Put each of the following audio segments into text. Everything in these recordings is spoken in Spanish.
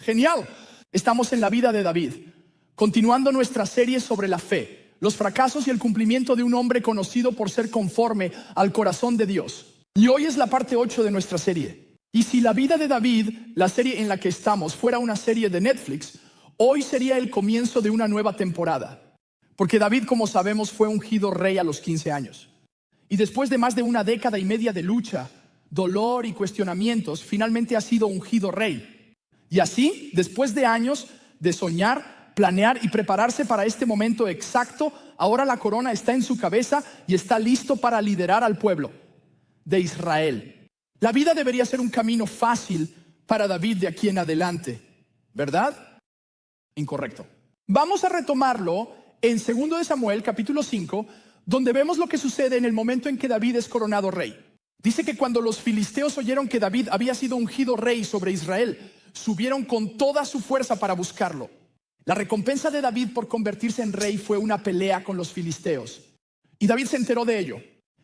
Genial. Estamos en la vida de David, continuando nuestra serie sobre la fe, los fracasos y el cumplimiento de un hombre conocido por ser conforme al corazón de Dios. Y hoy es la parte 8 de nuestra serie. Y si la vida de David, la serie en la que estamos, fuera una serie de Netflix, hoy sería el comienzo de una nueva temporada. Porque David, como sabemos, fue ungido rey a los 15 años. Y después de más de una década y media de lucha, dolor y cuestionamientos, finalmente ha sido ungido rey. Y así, después de años de soñar, planear y prepararse para este momento exacto, ahora la corona está en su cabeza y está listo para liderar al pueblo de Israel. La vida debería ser un camino fácil para David de aquí en adelante, ¿verdad? Incorrecto. Vamos a retomarlo en 2 de Samuel, capítulo 5, donde vemos lo que sucede en el momento en que David es coronado rey. Dice que cuando los filisteos oyeron que David había sido ungido rey sobre Israel, subieron con toda su fuerza para buscarlo. La recompensa de David por convertirse en rey fue una pelea con los filisteos. Y David se enteró de ello.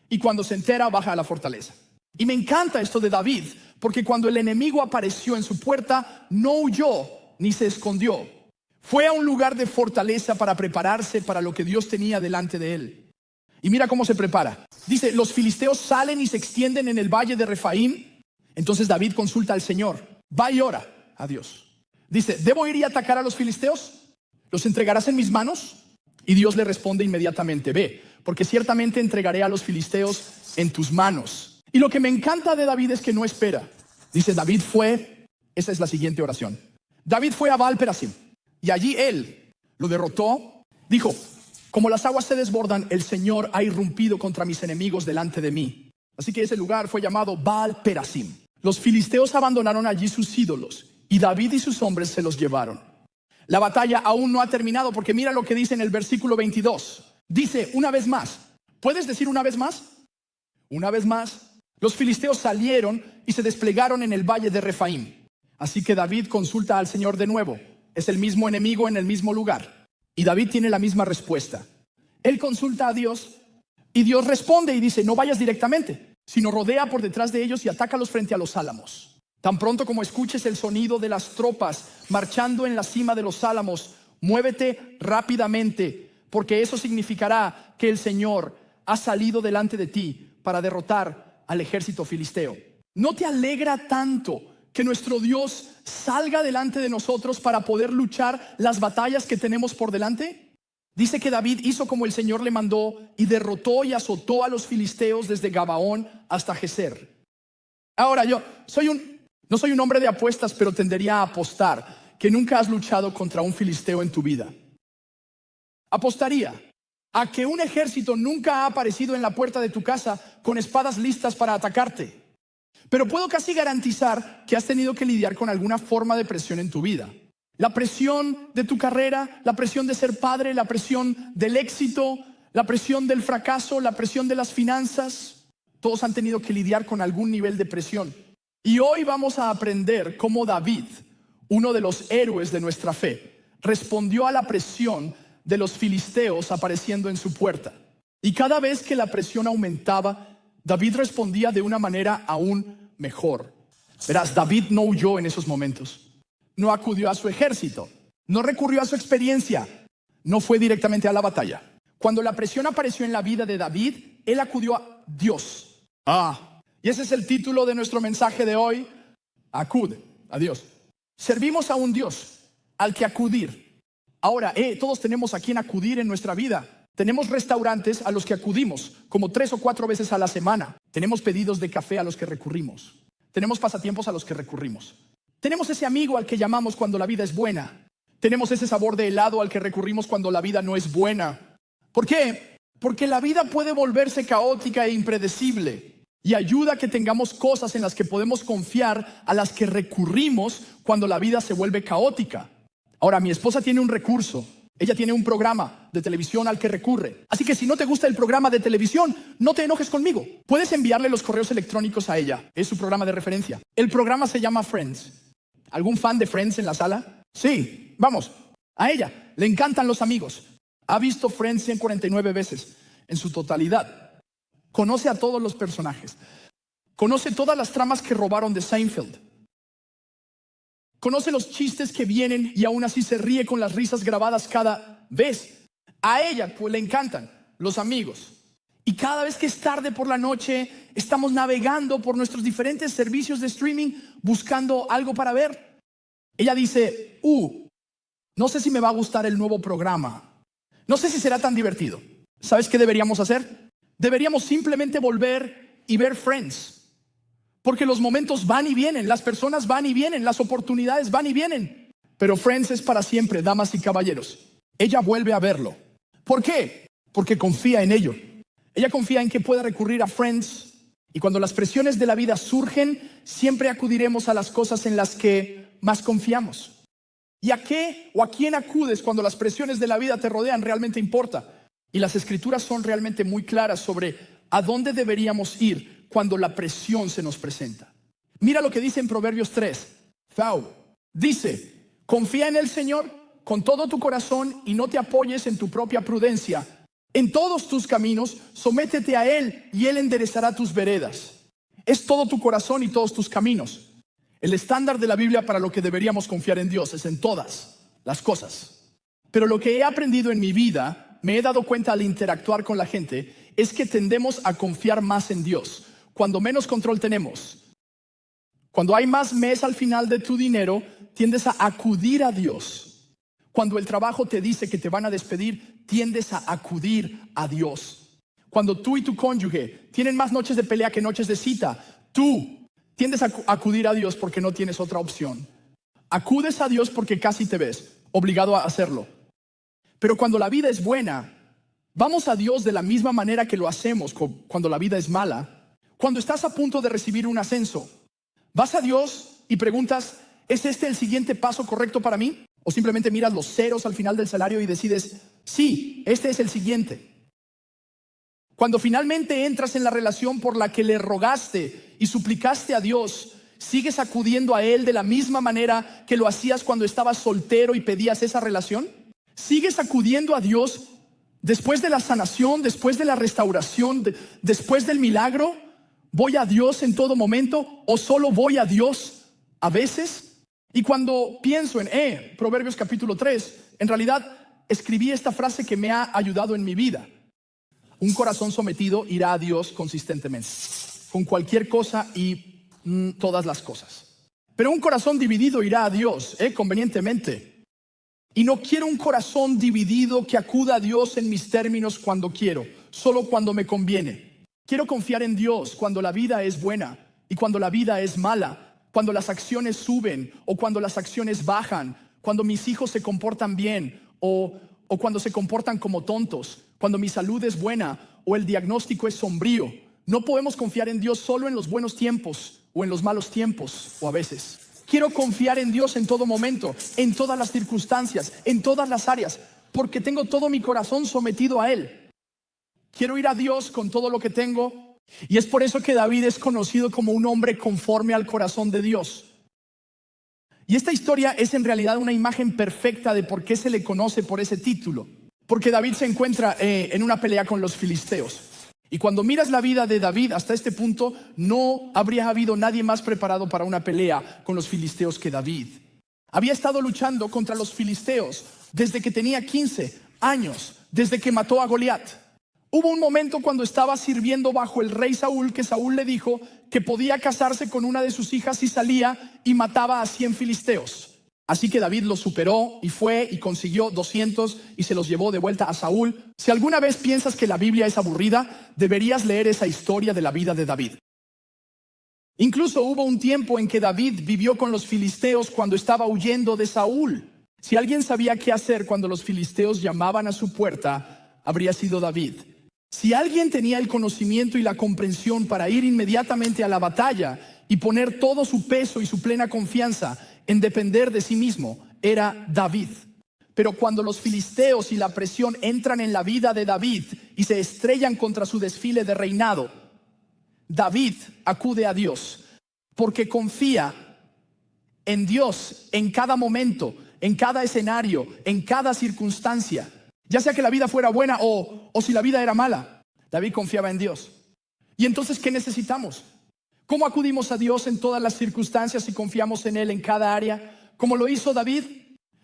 Y cuando se entera, baja a la fortaleza. Y me encanta esto de David, porque cuando el enemigo apareció en su puerta, no huyó ni se escondió. Fue a un lugar de fortaleza para prepararse para lo que Dios tenía delante de él. Y mira cómo se prepara. Dice, los filisteos salen y se extienden en el valle de Refaim. Entonces David consulta al Señor. Va y ora a Dios. Dice, ¿debo ir y atacar a los filisteos? ¿Los entregarás en mis manos? Y Dios le responde inmediatamente, ve, porque ciertamente entregaré a los filisteos en tus manos. Y lo que me encanta de David es que no espera. Dice, David fue, esa es la siguiente oración. David fue a Baal-Perasim y allí él lo derrotó. Dijo, como las aguas se desbordan, el Señor ha irrumpido contra mis enemigos delante de mí. Así que ese lugar fue llamado Baal-Perasim. Los filisteos abandonaron allí sus ídolos y David y sus hombres se los llevaron. La batalla aún no ha terminado porque mira lo que dice en el versículo 22. Dice, una vez más. ¿Puedes decir una vez más? Una vez más. Los filisteos salieron y se desplegaron en el valle de Refaim. Así que David consulta al Señor de nuevo. Es el mismo enemigo en el mismo lugar. Y David tiene la misma respuesta. Él consulta a Dios y Dios responde y dice, no vayas directamente, sino rodea por detrás de ellos y atácalos frente a los álamos. Tan pronto como escuches el sonido de las tropas marchando en la cima de los álamos, muévete rápidamente, porque eso significará que el Señor ha salido delante de ti para derrotar al ejército filisteo. ¿No te alegra tanto que nuestro Dios salga delante de nosotros para poder luchar las batallas que tenemos por delante? Dice que David hizo como el Señor le mandó y derrotó y azotó a los filisteos desde Gabaón hasta Geser. Ahora yo no soy un hombre de apuestas, pero tendería a apostar que nunca has luchado contra un filisteo en tu vida. Apostaría a que un ejército nunca ha aparecido en la puerta de tu casa con espadas listas para atacarte. Pero puedo casi garantizar que has tenido que lidiar con alguna forma de presión en tu vida. La presión de tu carrera, la presión de ser padre, la presión del éxito, la presión del fracaso, la presión de las finanzas. Todos han tenido que lidiar con algún nivel de presión. Y hoy vamos a aprender cómo David, uno de los héroes de nuestra fe, respondió a la presión de los filisteos apareciendo en su puerta. Y cada vez que la presión aumentaba, David respondía de una manera aún mejor. Verás, David no huyó en esos momentos. No acudió a su ejército. No recurrió a su experiencia. No fue directamente a la batalla. Cuando la presión apareció en la vida de David, él acudió a Dios. Y ese es el título de nuestro mensaje de hoy. Acude a Dios. Servimos a un Dios al que acudir. Ahora, todos tenemos a quien acudir en nuestra vida. Tenemos restaurantes a los que acudimos como 3 o 4 veces a la semana. Tenemos pedidos de café a los que recurrimos. Tenemos pasatiempos a los que recurrimos. Tenemos ese amigo al que llamamos cuando la vida es buena. Tenemos ese sabor de helado al que recurrimos cuando la vida no es buena. ¿Por qué? Porque la vida puede volverse caótica e impredecible. Y ayuda a que tengamos cosas en las que podemos confiar, a las que recurrimos cuando la vida se vuelve caótica. Ahora, mi esposa tiene un recurso. Ella tiene un programa de televisión al que recurre. Así que si no te gusta el programa de televisión, no te enojes conmigo. Puedes enviarle los correos electrónicos a ella. Es su programa de referencia. El programa se llama Friends. ¿Algún fan de Friends en la sala? Sí, vamos. A ella le encantan los amigos. Ha visto Friends 149 veces en su totalidad. Conoce a todos los personajes. Conoce todas las tramas que robaron de Seinfeld. Conoce los chistes que vienen y aún así se ríe con las risas grabadas cada vez. A ella pues le encantan los amigos. Y cada vez que es tarde por la noche, estamos navegando por nuestros diferentes servicios de streaming buscando algo para ver. Ella dice, no sé si me va a gustar el nuevo programa. No sé si será tan divertido. ¿Sabes qué deberíamos hacer? Deberíamos simplemente volver y ver Friends. Porque los momentos van y vienen, las personas van y vienen, las oportunidades van y vienen. Pero Friends es para siempre, damas y caballeros. Ella vuelve a verlo. ¿Por qué? Porque confía en ello. Ella confía en que pueda recurrir a Friends. Y cuando las presiones de la vida surgen, siempre acudiremos a las cosas en las que más confiamos. ¿Y a qué o a quién acudes cuando las presiones de la vida te rodean? Realmente importa. Y las escrituras son realmente muy claras sobre a dónde deberíamos ir cuando la presión se nos presenta. Mira lo que dice en Proverbios 3. Dice, confía en el Señor con todo tu corazón y no te apoyes en tu propia prudencia. En todos tus caminos, sométete a Él y Él enderezará tus veredas. Es todo tu corazón y todos tus caminos. El estándar de la Biblia para lo que deberíamos confiar en Dios es en todas las cosas. Pero lo que he aprendido en mi vida, me he dado cuenta al interactuar con la gente, es que tendemos a confiar más en Dios cuando menos control tenemos. Cuando hay más mes al final de tu dinero, tiendes a acudir a Dios. Cuando el trabajo te dice que te van a despedir, tiendes a acudir a Dios. Cuando tú y tu cónyuge tienen más noches de pelea que noches de cita, tú tiendes a acudir a Dios porque no tienes otra opción. Acudes a Dios porque casi te ves obligado a hacerlo. Pero cuando la vida es buena, vamos a Dios de la misma manera que lo hacemos cuando la vida es mala. Cuando estás a punto de recibir un ascenso, vas a Dios y preguntas, ¿es este el siguiente paso correcto para mí? O simplemente miras los ceros al final del salario y decides, sí, este es el siguiente. Cuando finalmente entras en la relación por la que le rogaste y suplicaste a Dios, ¿sigues acudiendo a Él de la misma manera que lo hacías cuando estabas soltero y pedías esa relación? ¿Sigues acudiendo a Dios después de la sanación, después de la restauración, después del milagro? ¿Voy a Dios en todo momento o solo voy a Dios a veces? Y cuando pienso en Proverbios capítulo 3, en realidad escribí esta frase que me ha ayudado en mi vida. Un corazón sometido irá a Dios consistentemente, con cualquier cosa y todas las cosas. Pero un corazón dividido irá a Dios, convenientemente. Y no quiero un corazón dividido que acuda a Dios en mis términos cuando quiero, solo cuando me conviene. Quiero confiar en Dios cuando la vida es buena y cuando la vida es mala. Cuando las acciones suben o cuando las acciones bajan, cuando mis hijos se comportan bien o cuando se comportan como tontos, cuando mi salud es buena o el diagnóstico es sombrío. No podemos confiar en Dios solo en los buenos tiempos o en los malos tiempos o a veces. Quiero confiar en Dios en todo momento, en todas las circunstancias, en todas las áreas, porque tengo todo mi corazón sometido a Él. Quiero ir a Dios con todo lo que tengo. Y es por eso que David es conocido como un hombre conforme al corazón de Dios. Y esta historia es en realidad una imagen perfecta de por qué se le conoce por ese título. Porque David se encuentra en una pelea con los filisteos. Y cuando miras la vida de David hasta este punto, no habría habido nadie más preparado para una pelea con los filisteos que David. Había estado luchando contra los filisteos desde que tenía 15 años, desde que mató a Goliat. Hubo un momento cuando estaba sirviendo bajo el rey Saúl que Saúl le dijo que podía casarse con una de sus hijas si salía y mataba a 100 filisteos. Así que David lo superó y fue y consiguió 200 y se los llevó de vuelta a Saúl. Si alguna vez piensas que la Biblia es aburrida, deberías leer esa historia de la vida de David. Incluso hubo un tiempo en que David vivió con los filisteos cuando estaba huyendo de Saúl. Si alguien sabía qué hacer cuando los filisteos llamaban a su puerta, habría sido David. Si alguien tenía el conocimiento y la comprensión para ir inmediatamente a la batalla y poner todo su peso y su plena confianza en depender de sí mismo, era David. Pero cuando los filisteos y la presión entran en la vida de David y se estrellan contra su desfile de reinado, David acude a Dios porque confía en Dios en cada momento, en cada escenario, en cada circunstancia. Ya sea que la vida fuera buena o si la vida era mala, David confiaba en Dios. Y entonces, ¿qué necesitamos? ¿Cómo acudimos a Dios en todas las circunstancias y confiamos en Él en cada área? como lo hizo David.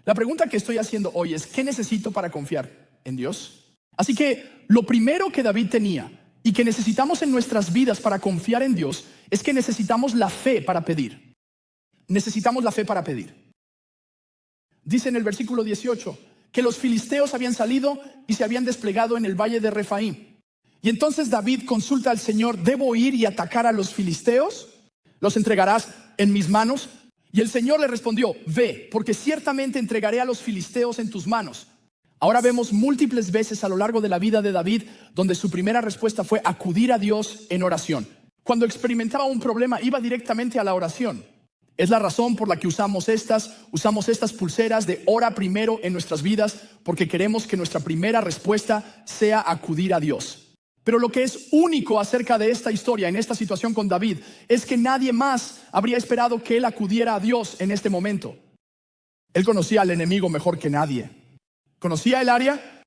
La pregunta que estoy haciendo hoy es, ¿qué necesito para confiar en Dios? Así que lo primero que David tenía y que necesitamos en nuestras vidas para confiar en Dios es que necesitamos la fe para pedir. Necesitamos la fe para pedir. Dice en el versículo 18 que los filisteos habían salido y se habían desplegado en el valle de Refaim. Y entonces David consulta al Señor, ¿debo ir y atacar a los filisteos? ¿Los entregarás en mis manos? Y el Señor le respondió, ve, porque ciertamente entregaré a los filisteos en tus manos. Ahora vemos múltiples veces a lo largo de la vida de David donde su primera respuesta fue acudir a Dios en oración. Cuando experimentaba un problema iba directamente a la oración. Es la razón por la que usamos estas pulseras de ora primero en nuestras vidas, porque queremos que nuestra primera respuesta sea acudir a Dios. Pero lo que es único acerca de esta historia, en esta situación con David, es que nadie más habría esperado que él acudiera a Dios en este momento. Él conocía al enemigo mejor que nadie. Conocía el área,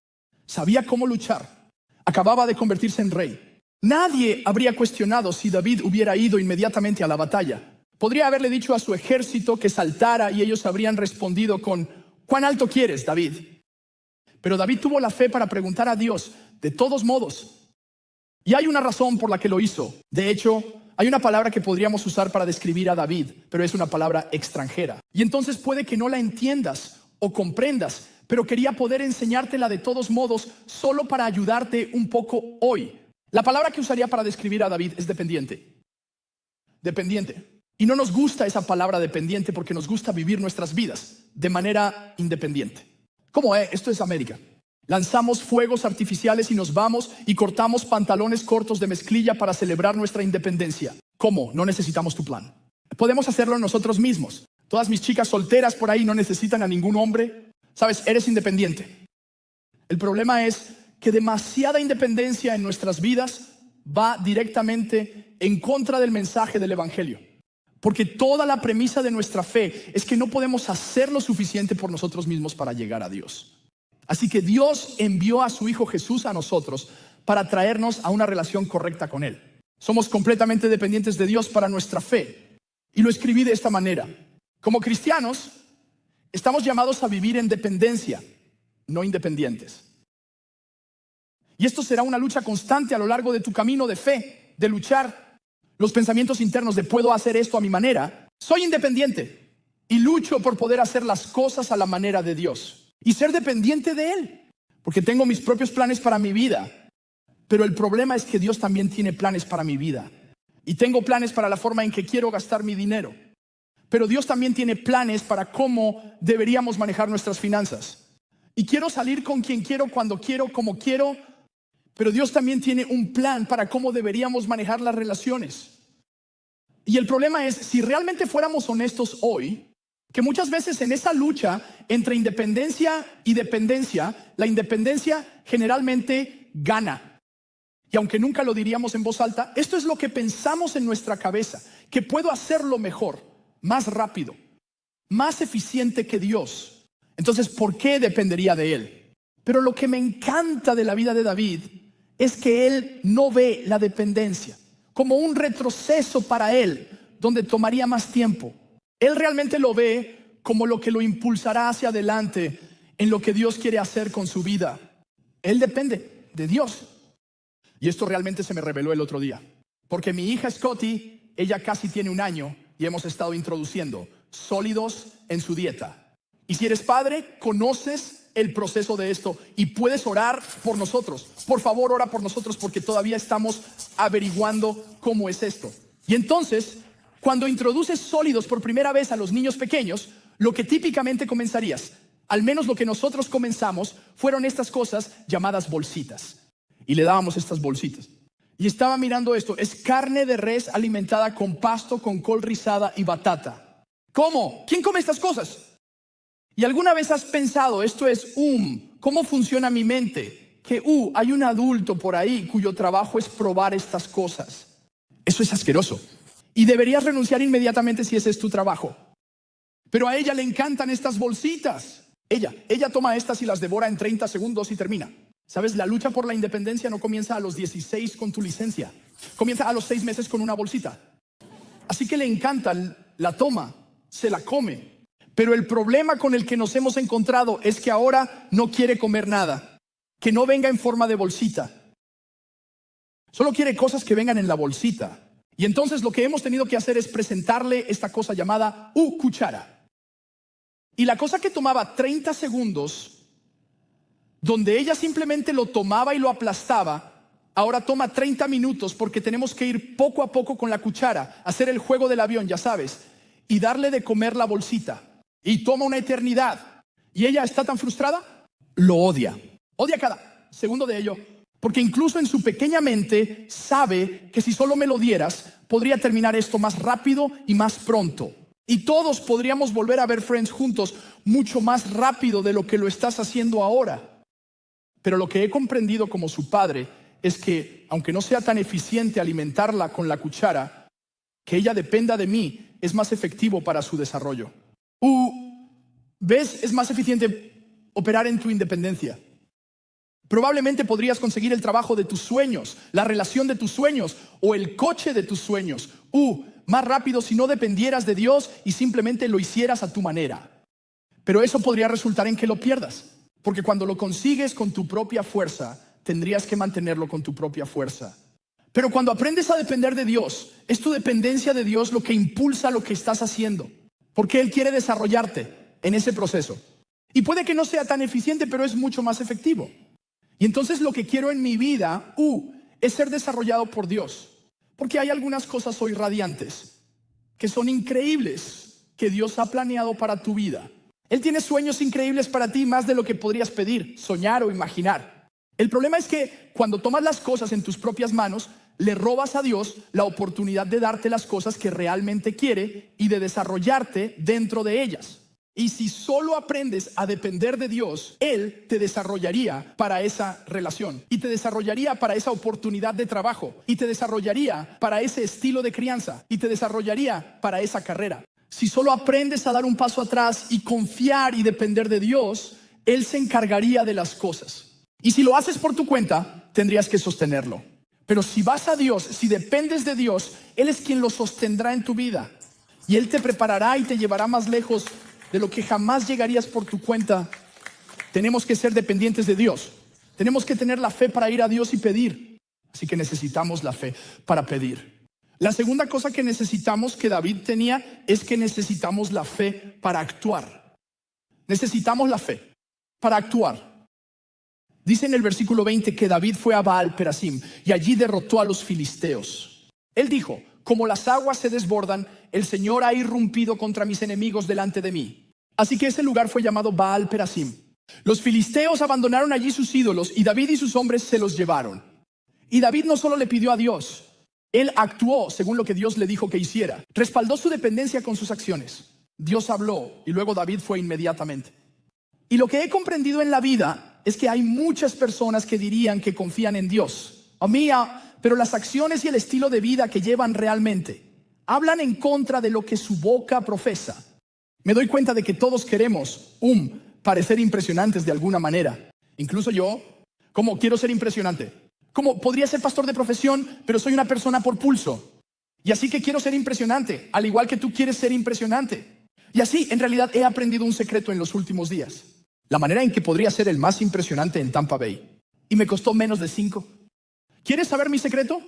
sabía cómo luchar. Acababa de convertirse en rey. Nadie habría cuestionado si David hubiera ido inmediatamente a la batalla. Podría haberle dicho a su ejército que saltara y ellos habrían respondido con, ¿cuán alto quieres, David? Pero David tuvo la fe para preguntar a Dios, de todos modos. Y hay una razón por la que lo hizo. De hecho, hay una palabra que podríamos usar para describir a David, pero es una palabra extranjera. Y entonces puede que no la entiendas o comprendas, pero quería poder enseñártela de todos modos solo para ayudarte un poco hoy. La palabra que usaría para describir a David es dependiente. Dependiente. Y no nos gusta esa palabra dependiente porque nos gusta vivir nuestras vidas de manera independiente. ¿Cómo es? Esto es América. Lanzamos fuegos artificiales y nos vamos y cortamos pantalones cortos de mezclilla para celebrar nuestra independencia. ¿Cómo? No necesitamos tu plan. Podemos hacerlo nosotros mismos. Todas mis chicas solteras por ahí no necesitan a ningún hombre. Sabes, eres independiente. El problema es que demasiada independencia en nuestras vidas va directamente en contra del mensaje del evangelio. Porque toda la premisa de nuestra fe es que no podemos hacer lo suficiente por nosotros mismos para llegar a Dios. Así que Dios envió a su Hijo Jesús a nosotros para traernos a una relación correcta con Él. Somos completamente dependientes de Dios para nuestra fe. Y lo escribí de esta manera. Como cristianos, estamos llamados a vivir en dependencia, no independientes. Y esto será una lucha constante a lo largo de tu camino de fe, de luchar los pensamientos internos de puedo hacer esto a mi manera. Soy independiente y lucho por poder hacer las cosas a la manera de Dios. Y ser dependiente de Él, porque tengo mis propios planes para mi vida. Pero el problema es que Dios también tiene planes para mi vida. Y tengo planes para la forma en que quiero gastar mi dinero. Pero Dios también tiene planes para cómo deberíamos manejar nuestras finanzas. Y quiero salir con quien quiero, cuando quiero, como quiero. Pero Dios también tiene un plan para cómo deberíamos manejar las relaciones. Y el problema es, si realmente fuéramos honestos hoy, que muchas veces en esa lucha entre independencia y dependencia, la independencia generalmente gana. Y aunque nunca lo diríamos en voz alta, esto es lo que pensamos en nuestra cabeza, que puedo hacerlo mejor, más rápido, más eficiente que Dios. Entonces, ¿por qué dependería de Él? Pero lo que me encanta de la vida de David es que él no ve la dependencia como un retroceso para él, donde tomaría más tiempo. Él realmente lo ve como lo que lo impulsará hacia adelante en lo que Dios quiere hacer con su vida. Él depende de Dios. Y esto realmente se me reveló el otro día. Porque mi hija Scotty, ella casi tiene 1 año y hemos estado introduciendo sólidos en su dieta. Y si eres padre, conoces el proceso de esto y puedes orar por nosotros. Por favor, ora por nosotros porque todavía estamos averiguando cómo es esto. Y entonces, cuando introduces sólidos por primera vez a los niños pequeños, lo que típicamente comenzarías, al menos lo que nosotros comenzamos, fueron estas cosas llamadas bolsitas. Y le dábamos estas bolsitas. Y estaba mirando esto, es carne de res alimentada con pasto, con col rizada y batata. ¿Cómo? ¿Quién come estas cosas? ¿Y alguna vez has pensado, esto es cómo funciona mi mente? Que hay un adulto por ahí cuyo trabajo es probar estas cosas. Eso es asqueroso. Y deberías renunciar inmediatamente si ese es tu trabajo. Pero a ella le encantan estas bolsitas. Ella toma estas y las devora en 30 segundos y termina. ¿Sabes? La lucha por la independencia no comienza a los 16 con tu licencia. Comienza a los 6 meses con una bolsita. Así que le encanta, la toma, se la come. Pero el problema con el que nos hemos encontrado es que ahora no quiere comer nada, que no venga en forma de bolsita. Solo quiere cosas que vengan en la bolsita. Y entonces lo que hemos tenido que hacer es presentarle esta cosa llamada cuchara. Y la cosa que tomaba 30 segundos, donde ella simplemente lo tomaba y lo aplastaba, ahora toma 30 minutos porque tenemos que ir poco a poco con la cuchara, hacer el juego del avión, ya sabes, y darle de comer la bolsita. Y toma una eternidad. Y ella está tan frustrada, lo odia. Odia cada segundo de ello. Porque incluso en su pequeña mente sabe que si solo me lo dieras, podría terminar esto más rápido y más pronto. Y todos podríamos volver a ver Friends juntos mucho más rápido de lo que lo estás haciendo ahora. Pero lo que he comprendido como su padre es que, aunque no sea tan eficiente alimentarla con la cuchara, que ella dependa de mí es más efectivo para su desarrollo. ¿Ves? Es más eficiente operar en tu independencia. Probablemente podrías conseguir el trabajo de tus sueños, la relación de tus sueños o el coche de tus sueños. Más rápido si no dependieras de Dios y simplemente lo hicieras a tu manera. Pero eso podría resultar en que lo pierdas. Porque cuando lo consigues con tu propia fuerza, tendrías que mantenerlo con tu propia fuerza. Pero cuando aprendes a depender de Dios, es tu dependencia de Dios lo que impulsa lo que estás haciendo. Porque Él quiere desarrollarte en ese proceso. Y puede que no sea tan eficiente, pero es mucho más efectivo. Y entonces lo que quiero en mi vida, es ser desarrollado por Dios. Porque hay algunas cosas hoy radiantes que son increíbles que Dios ha planeado para tu vida. Él tiene sueños increíbles para ti, más de lo que podrías pedir, soñar o imaginar. El problema es que cuando tomas las cosas en tus propias manos, le robas a Dios la oportunidad de darte las cosas que realmente quiere y de desarrollarte dentro de ellas. Y si solo aprendes a depender de Dios, Él te desarrollaría para esa relación. Y te desarrollaría para esa oportunidad de trabajo. Y te desarrollaría para ese estilo de crianza. Y te desarrollaría para esa carrera. Si solo aprendes a dar un paso atrás y confiar y depender de Dios, Él se encargaría de las cosas. Y si lo haces por tu cuenta, tendrías que sostenerlo. Pero si vas a Dios, si dependes de Dios, Él es quien lo sostendrá en tu vida. Y Él te preparará y te llevará más lejos de lo que jamás llegarías por tu cuenta. Tenemos que ser dependientes de Dios. Tenemos que tener la fe para ir a Dios y pedir. Así que necesitamos la fe para pedir. La segunda cosa que necesitamos, que David tenía, es que necesitamos la fe para actuar. Necesitamos la fe para actuar. Dice en el versículo 20 que David fue a Baal Perasim y allí derrotó a los filisteos. Él dijo: como las aguas se desbordan, el Señor ha irrumpido contra mis enemigos delante de mí. Así que ese lugar fue llamado Baal Perasim. Los filisteos abandonaron allí sus ídolos y David y sus hombres se los llevaron. Y David no solo le pidió a Dios, él actuó según lo que Dios le dijo que hiciera. Respaldó su dependencia con sus acciones. Dios habló y luego David fue inmediatamente. Y lo que he comprendido en la vida es que hay muchas personas que dirían que confían en Dios. Pero las acciones y el estilo de vida que llevan realmente hablan en contra de lo que su boca profesa. Me doy cuenta de que todos queremos parecer impresionantes de alguna manera. Incluso yo, como quiero ser impresionante. Como podría ser pastor de profesión, pero soy una persona por pulso. Y así que quiero ser impresionante, al igual que tú quieres ser impresionante. Y así, en realidad, he aprendido un secreto en los últimos días. La manera en que podría ser el más impresionante en Tampa Bay. Y me costó menos de 5. ¿Quieres saber mi secreto?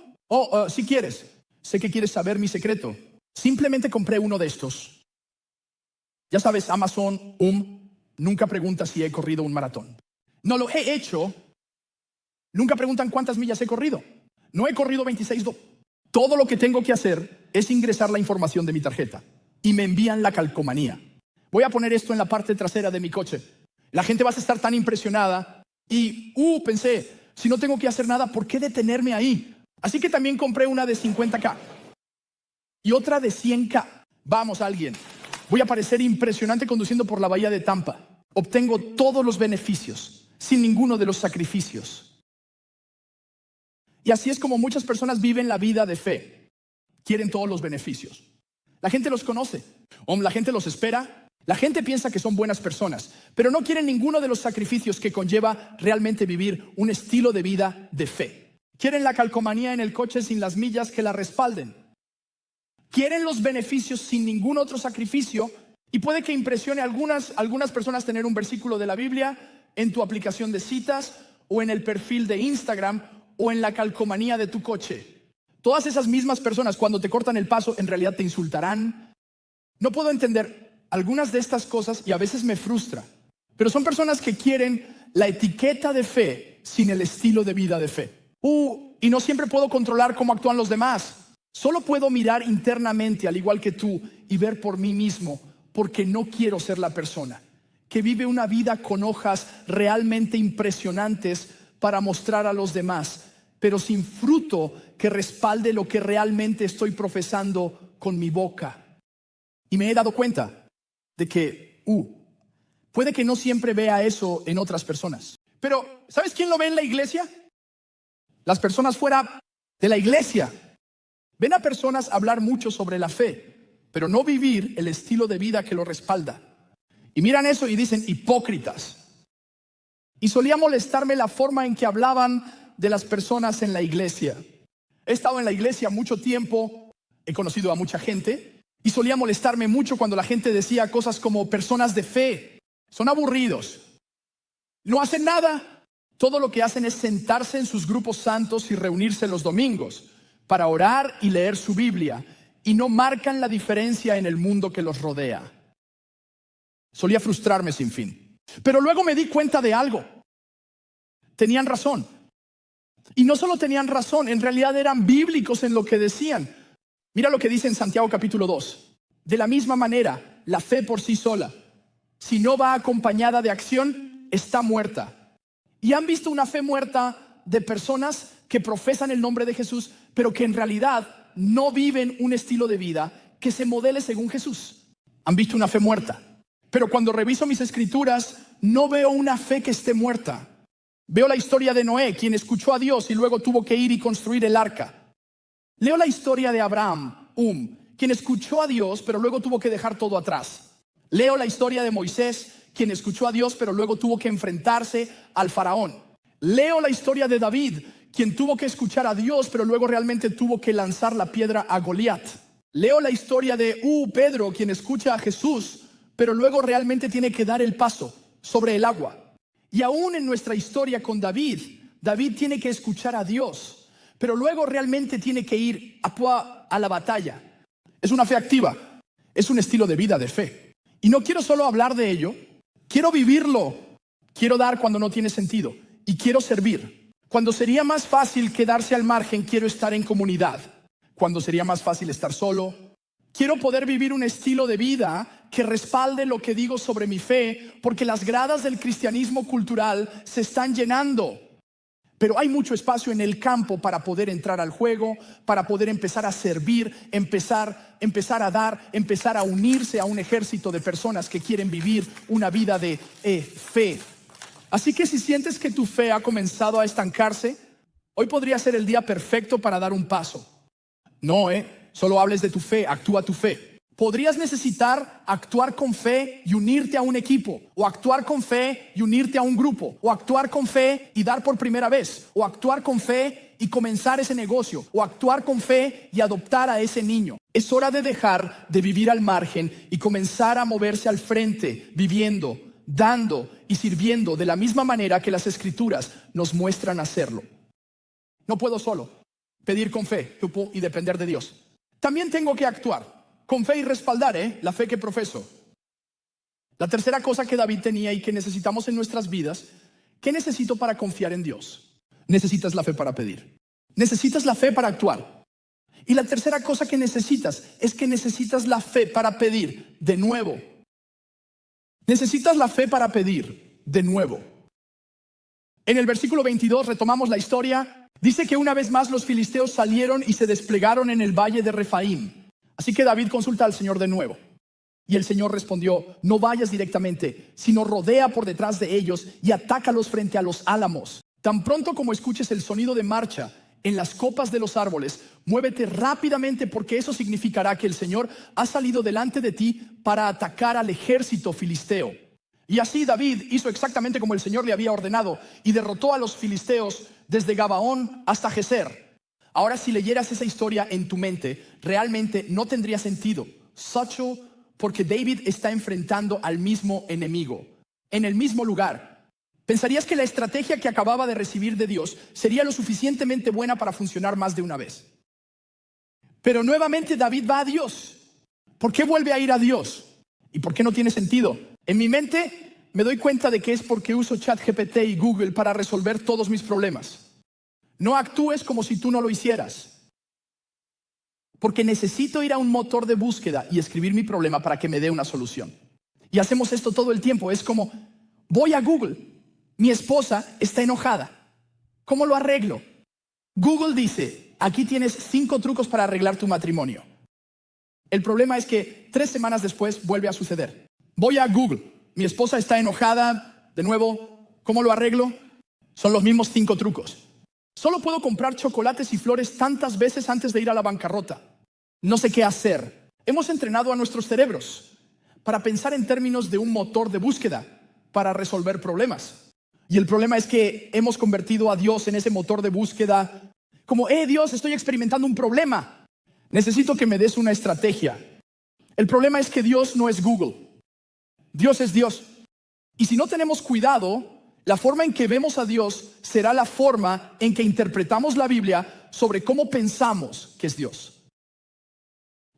Si quieres. Sé que quieres saber mi secreto. Simplemente compré uno de estos. Ya sabes, Amazon, nunca pregunta si he corrido un maratón. No lo he hecho. Nunca preguntan cuántas millas he corrido. No he corrido 26. Todo lo que tengo que hacer es ingresar la información de mi tarjeta. Y me envían la calcomanía. Voy a poner esto en la parte trasera de mi coche. La gente va a estar tan impresionada. Y, pensé, si no tengo que hacer nada, ¿por qué detenerme ahí? Así que también compré una de 50K. Y otra de 100K. Vamos, alguien. Voy a parecer impresionante conduciendo por la bahía de Tampa. Obtengo todos los beneficios, sin ninguno de los sacrificios. Y así es como muchas personas viven la vida de fe. Quieren todos los beneficios. La gente los conoce. La gente los espera. La gente piensa que son buenas personas, pero no quieren ninguno de los sacrificios que conlleva realmente vivir un estilo de vida de fe. Quieren la calcomanía en el coche sin las millas que la respalden. Quieren los beneficios sin ningún otro sacrificio Y puede que impresione a algunas personas tener un versículo de la Biblia en tu aplicación de citas o en el perfil de Instagram o en la calcomanía de tu coche. Todas esas mismas personas, cuando te cortan el paso, en realidad te insultarán. No puedo entender algunas de estas cosas y a veces me frustra. Pero son personas que quieren la etiqueta de fe sin el estilo de vida de fe. Y no siempre puedo controlar cómo actúan los demás. Solo puedo mirar internamente, al igual que tú, y ver por mí mismo, porque no quiero ser la persona que vive una vida con hojas realmente impresionantes para mostrar a los demás, pero sin fruto que respalde lo que realmente estoy profesando con mi boca. Y me he dado cuenta de que puede que no siempre vea eso en otras personas. Pero, ¿sabes quién lo ve en la iglesia? Las personas fuera de la iglesia. Ven a personas hablar mucho sobre la fe, pero no vivir el estilo de vida que lo respalda. Y miran eso y dicen hipócritas. Y solía molestarme la forma en que hablaban de las personas en la iglesia. He estado en la iglesia mucho tiempo, he conocido a mucha gente, y solía molestarme mucho cuando la gente decía cosas como personas de fe. Son aburridos, no hacen nada. Todo lo que hacen es sentarse en sus grupos santos y reunirse los domingos para orar y leer su Biblia, y no marcan la diferencia en el mundo que los rodea. Solía frustrarme sin fin. Pero luego me di cuenta de algo. Tenían razón. Y no solo tenían razón, en realidad eran bíblicos en lo que decían. Mira lo que dice en Santiago capítulo 2. De la misma manera, la fe por sí sola, si no va acompañada de acción, está muerta. ¿Y han visto una fe muerta de personas que profesan el nombre de Jesús, pero que en realidad no viven un estilo de vida que se modele según Jesús? Han visto una fe muerta. Pero cuando reviso mis escrituras, no veo una fe que esté muerta. Veo la historia de Noé, quien escuchó a Dios y luego tuvo que ir y construir el arca. Leo la historia de Abraham, quien escuchó a Dios, pero luego tuvo que dejar todo atrás. Leo la historia de Moisés, quien escuchó a Dios, pero luego tuvo que enfrentarse al faraón. Leo la historia de David, quien tuvo que escuchar a Dios, pero luego realmente tuvo que lanzar la piedra a Goliat. Leo la historia de Pedro, quien escucha a Jesús, pero luego realmente tiene que dar el paso sobre el agua. Y aún en nuestra historia con David tiene que escuchar a Dios, pero luego realmente tiene que ir a la batalla. Es una fe activa, es un estilo de vida de fe. Y no quiero solo hablar de ello, quiero vivirlo. Quiero dar cuando no tiene sentido y quiero servir. Cuando sería más fácil quedarse al margen, quiero estar en comunidad. Cuando sería más fácil estar solo, quiero poder vivir un estilo de vida que respalde lo que digo sobre mi fe, porque las gradas del cristianismo cultural se están llenando. Pero hay mucho espacio en el campo para poder entrar al juego, para poder empezar a servir, empezar a dar, empezar a unirse a un ejército de personas que quieren vivir una vida de fe. Así que si sientes que tu fe ha comenzado a estancarse, hoy podría ser el día perfecto para dar un paso. No, solo hables de tu fe, actúa tu fe. Podrías necesitar actuar con fe y unirte a un equipo, o actuar con fe y unirte a un grupo, o actuar con fe y dar por primera vez, o actuar con fe y comenzar ese negocio, o actuar con fe y adoptar a ese niño. Es hora de dejar de vivir al margen y comenzar a moverse al frente, viviendo, dando y sirviendo de la misma manera que las escrituras nos muestran hacerlo. No puedo solo pedir con fe y depender de Dios. También tengo que actuar con fe y respaldar la fe que profeso. La tercera cosa que David tenía y que necesitamos en nuestras vidas, ¿qué necesito para confiar en Dios? Necesitas la fe para pedir. Necesitas la fe para actuar. Y la tercera cosa que necesitas es que necesitas la fe para pedir de nuevo. Necesitas la fe para pedir de nuevo. En el versículo 22 retomamos la historia. Dice que una vez más los filisteos salieron y se desplegaron en el valle de Refaim. Así que David consulta al Señor de nuevo. Y el Señor respondió: no vayas directamente, sino rodea por detrás de ellos y atácalos frente a los álamos. Tan pronto como escuches el sonido de marcha en las copas de los árboles, muévete rápidamente, porque eso significará que el Señor ha salido delante de ti para atacar al ejército filisteo. Y así David hizo exactamente como el Señor le había ordenado y derrotó a los filisteos desde Gabaón hasta Geser. Ahora, si leyeras esa historia en tu mente, realmente no tendría sentido. Such a porque David está enfrentando al mismo enemigo, en el mismo lugar. Pensarías que la estrategia que acababa de recibir de Dios sería lo suficientemente buena para funcionar más de una vez. Pero nuevamente David va a Dios. ¿Por qué vuelve a ir a Dios? ¿Y por qué no tiene sentido? En mi mente me doy cuenta de que es porque uso ChatGPT y Google para resolver todos mis problemas. No actúes como si tú no lo hicieras. Porque necesito ir a un motor de búsqueda y escribir mi problema para que me dé una solución. Y hacemos esto todo el tiempo. Es como, voy a Google. Mi esposa está enojada. ¿Cómo lo arreglo? Google dice, aquí tienes 5 trucos para arreglar tu matrimonio. El problema es que 3 semanas después vuelve a suceder. Voy a Google. Mi esposa está enojada. De nuevo, ¿cómo lo arreglo? Son los mismos 5 trucos. Solo puedo comprar chocolates y flores tantas veces antes de ir a la bancarrota. No sé qué hacer. Hemos entrenado a nuestros cerebros para pensar en términos de un motor de búsqueda para resolver problemas. Y el problema es que hemos convertido a Dios en ese motor de búsqueda como, Dios, estoy experimentando un problema. Necesito que me des una estrategia. El problema es que Dios no es Google. Dios es Dios. Y si no tenemos cuidado, la forma en que vemos a Dios será la forma en que interpretamos la Biblia sobre cómo pensamos que es Dios.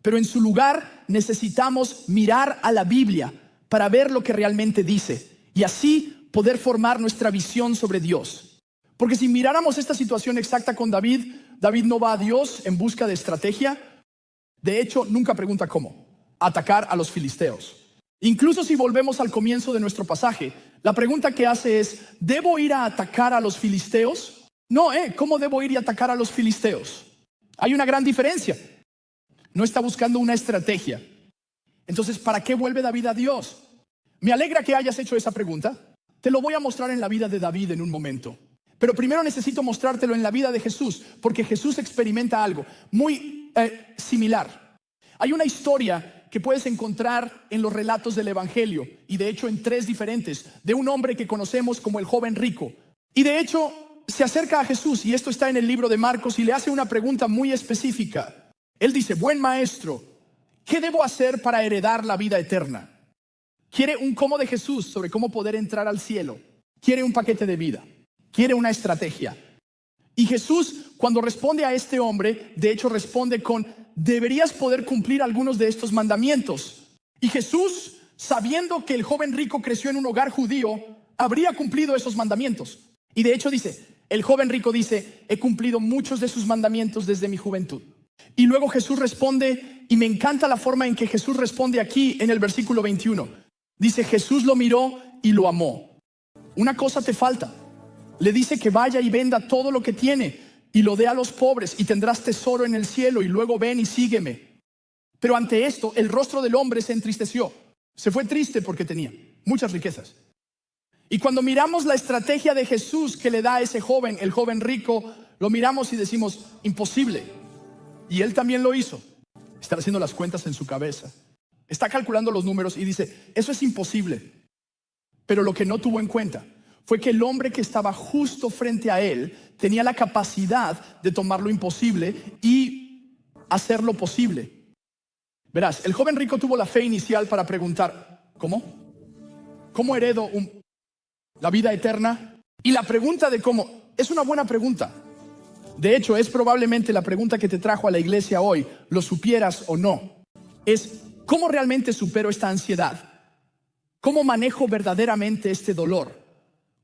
Pero en su lugar necesitamos mirar a la Biblia para ver lo que realmente dice y así poder formar nuestra visión sobre Dios. Porque si miráramos esta situación exacta con David, David no va a Dios en busca de estrategia. De hecho, nunca pregunta cómo. Atacar a los filisteos. Incluso si volvemos al comienzo de nuestro pasaje, la pregunta que hace es, ¿debo ir a atacar a los filisteos? No, ¿cómo debo ir y atacar a los filisteos? Hay una gran diferencia. No está buscando una estrategia. Entonces, ¿para qué vuelve David a Dios? Me alegra que hayas hecho esa pregunta. Te lo voy a mostrar en la vida de David en un momento. Pero primero necesito mostrártelo en la vida de Jesús, porque Jesús experimenta algo muy similar. Hay una historia que puedes encontrar en los relatos del Evangelio, y de hecho en 3 diferentes, de un hombre que conocemos como el joven rico. Y de hecho se acerca a Jesús, y esto está en el libro de Marcos, y le hace una pregunta muy específica. Él dice, buen maestro, ¿qué debo hacer para heredar la vida eterna? Quiere un cómo de Jesús sobre cómo poder entrar al cielo. Quiere un paquete de vida. Quiere una estrategia. Y Jesús, cuando responde a este hombre, de hecho responde con, deberías poder cumplir algunos de estos mandamientos. Y Jesús, sabiendo que el joven rico creció en un hogar judío, habría cumplido esos mandamientos. Y de hecho dice, el joven rico dice, he cumplido muchos de sus mandamientos desde mi juventud. Y luego Jesús responde, y me encanta la forma en que Jesús responde aquí en el versículo 21. Dice, Jesús lo miró y lo amó. Una cosa te falta. Le dice que vaya y venda todo lo que tiene y lo dé a los pobres y tendrás tesoro en el cielo y luego ven y sígueme. Pero ante esto el rostro del hombre se entristeció. Se fue triste porque tenía muchas riquezas. Y cuando miramos la estrategia de Jesús que le da a ese joven, el joven rico, lo miramos y decimos, imposible. Y él también lo hizo. Está haciendo las cuentas en su cabeza. Está calculando los números y dice, eso es imposible. Pero lo que no tuvo en cuenta fue que el hombre que estaba justo frente a él tenía la capacidad de tomar lo imposible y hacer lo posible. Verás, el joven rico tuvo la fe inicial para preguntar, ¿cómo? ¿Cómo heredo la vida eterna? Y la pregunta de cómo es una buena pregunta. De hecho, es probablemente la pregunta que te trajo a la iglesia hoy, lo supieras o no. Es, ¿cómo realmente supero esta ansiedad? ¿Cómo manejo verdaderamente este dolor?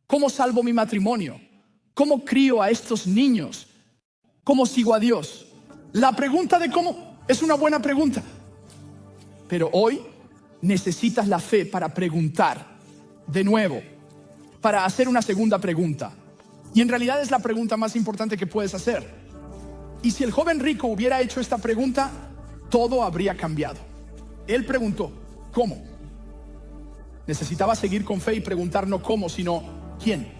¿Cómo salvo mi matrimonio? ¿Cómo crío a estos niños? ¿Cómo sigo a Dios? La pregunta de cómo es una buena pregunta. Pero hoy necesitas la fe para preguntar de nuevo, para hacer una segunda pregunta. Y en realidad es la pregunta más importante que puedes hacer. Y si el joven rico hubiera hecho esta pregunta, todo habría cambiado. Él preguntó, ¿cómo? Necesitaba seguir con fe y preguntar no cómo, sino ¿quién?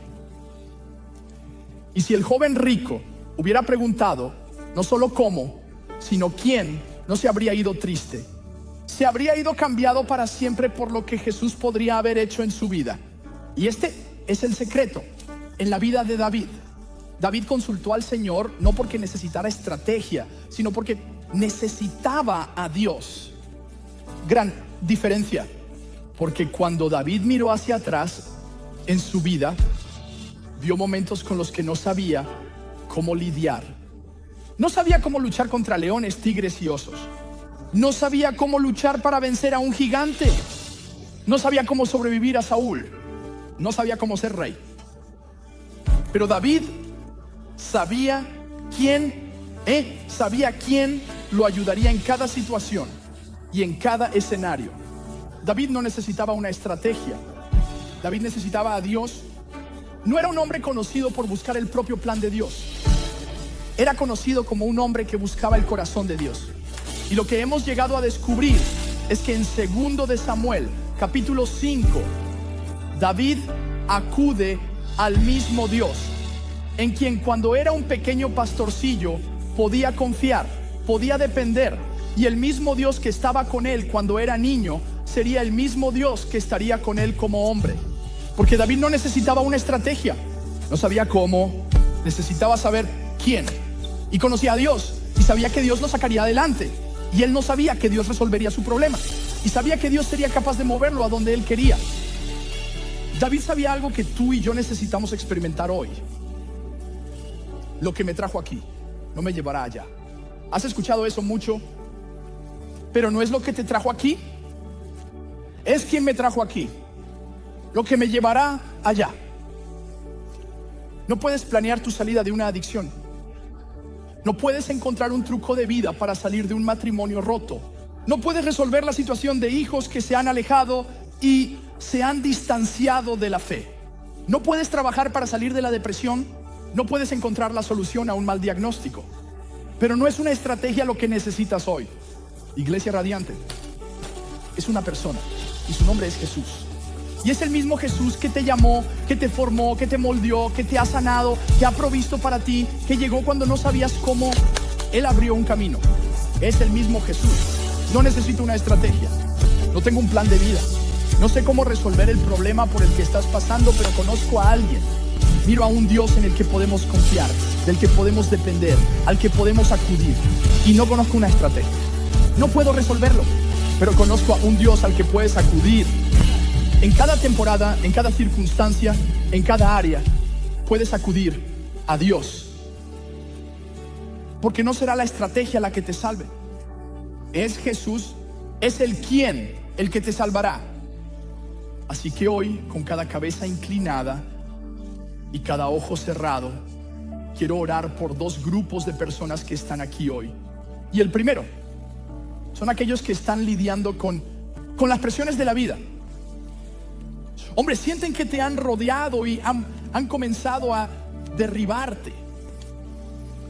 Y si el joven rico hubiera preguntado no solo cómo, sino quién, no se habría ido triste. Se habría ido cambiado para siempre por lo que Jesús podría haber hecho en su vida. Y este es el secreto en la vida de David. David consultó al Señor no porque necesitara estrategia, sino porque necesitaba a Dios. Gran diferencia, porque cuando David miró hacia atrás en su vida, vio momentos con los que no sabía cómo lidiar. No sabía cómo luchar contra leones, tigres y osos. No sabía cómo luchar para vencer a un gigante. No sabía cómo sobrevivir a Saúl. No sabía cómo ser rey. Pero David sabía quién lo ayudaría en cada situación y en cada escenario. David no necesitaba una estrategia. David necesitaba a Dios. No era un hombre conocido por buscar el propio plan de Dios. Era conocido como un hombre que buscaba el corazón de Dios. Y lo que hemos llegado a descubrir es que en 2 de Samuel, capítulo 5, David acude al mismo Dios, en quien cuando era un pequeño pastorcillo podía confiar, podía depender. Y el mismo Dios que estaba con él cuando era niño sería el mismo Dios que estaría con él como hombre. Porque David no necesitaba una estrategia, no sabía cómo, necesitaba saber quién. Y conocía a Dios y sabía que Dios lo sacaría adelante. Y él no sabía que Dios resolvería su problema, y sabía que Dios sería capaz de moverlo a donde él quería. David sabía algo que tú y yo necesitamos experimentar hoy. Lo que me trajo aquí no me llevará allá. ¿Has escuchado eso mucho? Pero no es lo que te trajo aquí, es quien me trajo aquí. Lo que me llevará allá. No puedes planear tu salida de una adicción. No puedes encontrar un truco de vida para salir de un matrimonio roto. No puedes resolver la situación de hijos que se han alejado y se han distanciado de la fe. No puedes trabajar para salir de la depresión. No puedes encontrar la solución a un mal diagnóstico. Pero no es una estrategia lo que necesitas hoy. Iglesia Radiante es una persona y su nombre es Jesús. Y es el mismo Jesús que te llamó, que te formó, que te moldeó, que te ha sanado, que ha provisto para ti, que llegó cuando no sabías cómo. Él abrió un camino. Es el mismo Jesús. No necesito una estrategia. No tengo un plan de vida. No sé cómo resolver el problema por el que estás pasando, pero conozco a alguien. Miro a un Dios en el que podemos confiar, del que podemos depender, al que podemos acudir. Y no conozco una estrategia. No puedo resolverlo, pero conozco a un Dios al que puedes acudir. En cada temporada, en cada circunstancia, en cada área, puedes acudir a Dios. Porque no será la estrategia la que te salve. Es Jesús, es el quien, el que te salvará. Así que hoy, con cada cabeza inclinada y cada ojo cerrado, quiero orar por 2 grupos de personas que están aquí hoy. Y el primero son aquellos que están lidiando con las presiones de la vida. Hombre, sienten que te han rodeado y han comenzado a derribarte.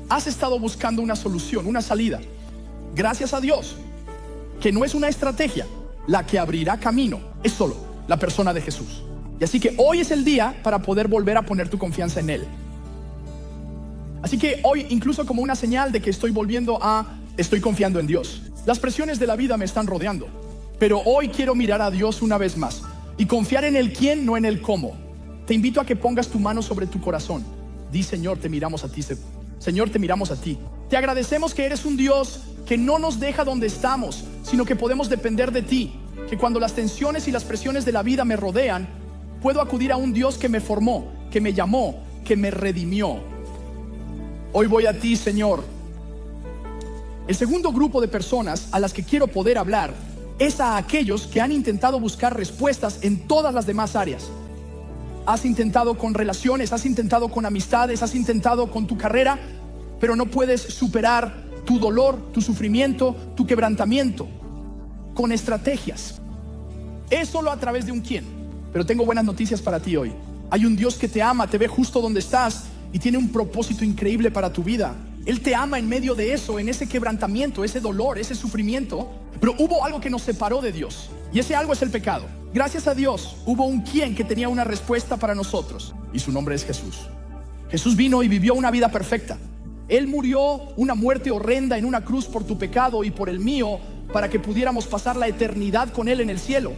Has estado buscando una solución, una salida. Gracias a Dios, que no es una estrategia la que abrirá camino, es solo la persona de Jesús. Y así que hoy es el día para poder volver a poner tu confianza en Él. Así que hoy, incluso como una señal de que estoy confiando en Dios. Las presiones de la vida me están rodeando, pero hoy quiero mirar a Dios una vez más y confiar en el quién, no en el cómo. Te invito a que pongas tu mano sobre tu corazón. Di: Señor, te miramos a ti. Señor, te miramos a ti. Te agradecemos que eres un Dios que no nos deja donde estamos, sino que podemos depender de ti. Que cuando las tensiones y las presiones de la vida me rodean, puedo acudir a un Dios que me formó, que me llamó, que me redimió. Hoy voy a ti, Señor. El segundo grupo de personas a las que quiero poder hablar es a aquellos que han intentado buscar respuestas en todas las demás áreas. Has intentado con relaciones, has intentado con amistades, has intentado con tu carrera, pero no puedes superar tu dolor, tu sufrimiento, tu quebrantamiento con estrategias. Es solo a través de un quién. Pero tengo buenas noticias para ti hoy. Hay un Dios que te ama, te ve justo donde estás y tiene un propósito increíble para tu vida. Él te ama en medio de eso, en ese quebrantamiento, ese dolor, ese sufrimiento. Pero hubo algo que nos separó de Dios, y ese algo es el pecado. Gracias a Dios hubo un quién que tenía una respuesta para nosotros, y su nombre es Jesús. Jesús vino y vivió una vida perfecta. Él murió una muerte horrenda en una cruz por tu pecado y por el mío, para que pudiéramos pasar la eternidad con Él en el cielo.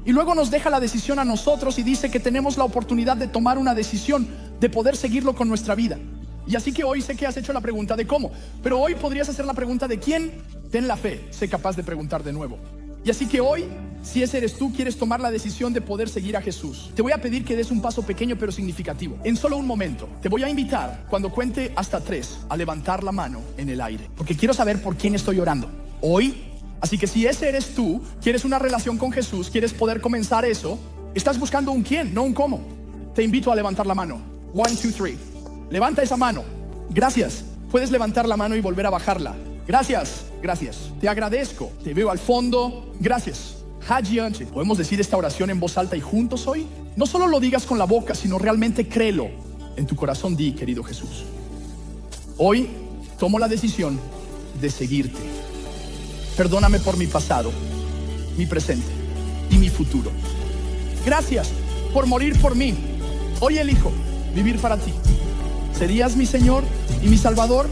Y luego nos deja la decisión a nosotros y dice que tenemos la oportunidad de tomar una decisión, de poder seguirlo con nuestra vida. Y así que hoy sé que has hecho la pregunta de cómo, pero hoy podrías hacer la pregunta de quién. Ten la fe, sé capaz de preguntar de nuevo. Y así que hoy Si ese eres tú, quieres tomar la decisión de poder seguir a Jesús, te voy a pedir que des un paso pequeño pero significativo. En solo un momento, te voy a invitar, cuando cuente hasta 3, a levantar la mano en el aire, porque quiero saber por quién estoy orando hoy. Así que si ese eres tú, quieres una relación con Jesús, quieres poder comenzar eso, estás buscando un quién, no un cómo, te invito a levantar la mano. 1, 2, 3. Levanta esa mano. Gracias. Puedes levantar la mano y volver a bajarla. Gracias, gracias. Te agradezco. Te veo al fondo. Gracias. Hajianche. ¿Podemos decir esta oración en voz alta y juntos hoy? No solo lo digas con la boca, sino realmente créelo. En tu corazón di, querido Jesús, hoy tomo la decisión de seguirte. Perdóname por mi pasado, mi presente y mi futuro. Gracias por morir por mí. Hoy elijo vivir para ti. Serías mi Señor y mi Salvador.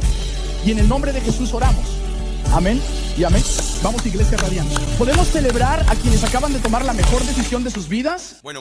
Y en el nombre de Jesús oramos. Amén y amén. Vamos, Iglesia Radiante. ¿Podemos celebrar a quienes acaban de tomar la mejor decisión de sus vidas? Bueno.